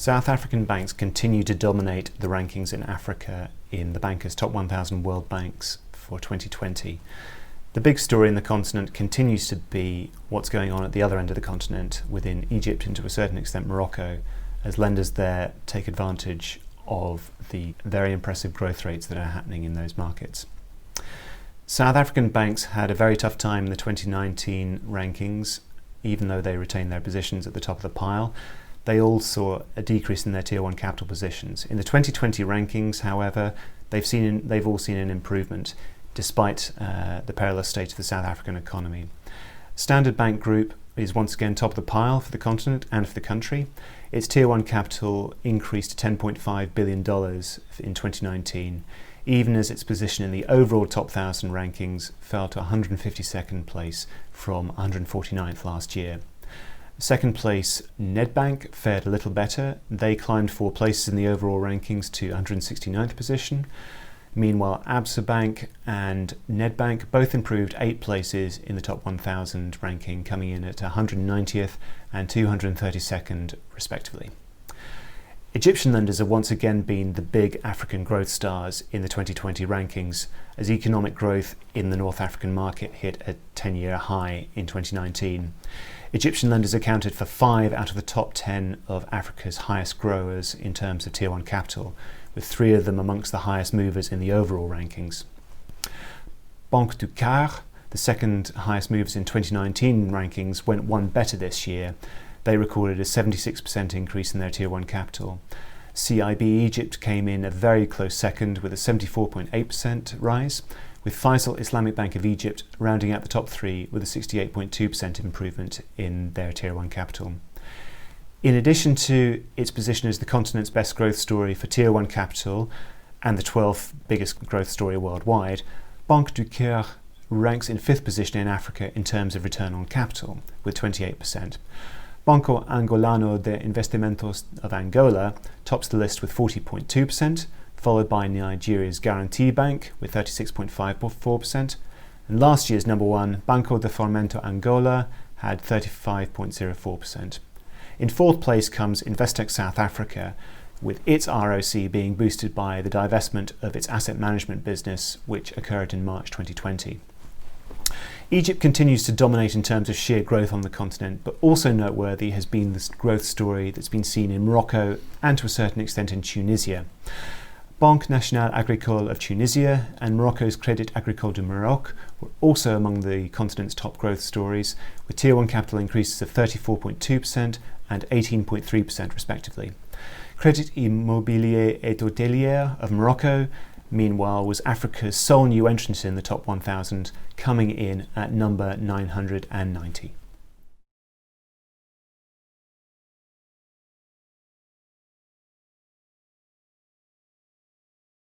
South African banks continue to dominate the rankings in Africa in the Bankers' Top 1000 World Banks for 2020. The big story in the continent continues to be what's going on at the other end of the continent, within Egypt and to a certain extent Morocco, as lenders there take advantage of the very impressive growth rates that are happening in those markets. South African banks had a very tough time in the 2019 rankings, even though they retained their positions at the top of the pile. They all saw a decrease in their Tier 1 capital positions. In the 2020 rankings, however, they've all seen an improvement, despite the perilous state of the South African economy. Standard Bank Group is once again top of the pile for the continent and for the country. Its Tier 1 capital increased to $10.5 billion in 2019, even as its position in the overall top 1,000 rankings fell to 152nd place from 149th last year. Second place, Nedbank, fared a little better. They climbed 4 places in the overall rankings to 169th position. Meanwhile, Absa Bank and Nedbank both improved 8 places in the top 1,000 ranking, coming in at 190th and 232nd respectively. Egyptian lenders have once again been the big African growth stars in the 2020 rankings, as economic growth in the North African market hit a 10-year high in 2019. Egyptian lenders accounted for 5 out of the top 10 of Africa's highest growers in terms of Tier 1 capital, with 3 of them amongst the highest movers in the overall rankings. Banque du Caire, the second highest movers in 2019 rankings, went one better this year. They recorded a 76% increase in their Tier 1 capital. CIB Egypt came in a very close second with a 74.8% rise, with Faisal Islamic Bank of Egypt rounding out the top 3 with a 68.2% improvement in their Tier 1 capital. In addition to its position as the continent's best growth story for Tier 1 capital and the 12th biggest growth story worldwide, Banque du Caire ranks in 5th position in Africa in terms of return on capital, with 28%. Banco Angolano de Investimentos of Angola tops the list with 40.2%, followed by Nigeria's Guarantee Bank with 36.54%, and last year's number 1, Banco de Fomento Angola, had 35.04%. In 4th place comes Investec South Africa, with its ROC being boosted by the divestment of its asset management business, which occurred in March 2020. Egypt continues to dominate in terms of sheer growth on the continent, but also noteworthy has been this growth story that's been seen in Morocco and to a certain extent in Tunisia. Banque Nationale Agricole of Tunisia and Morocco's Crédit Agricole du Maroc were also among the continent's top growth stories, with Tier 1 capital increases of 34.2% and 18.3% respectively. Crédit Immobilier et Hôtelier of Morocco, meanwhile, was Africa's sole new entrant in the top 1,000, coming in at number 990.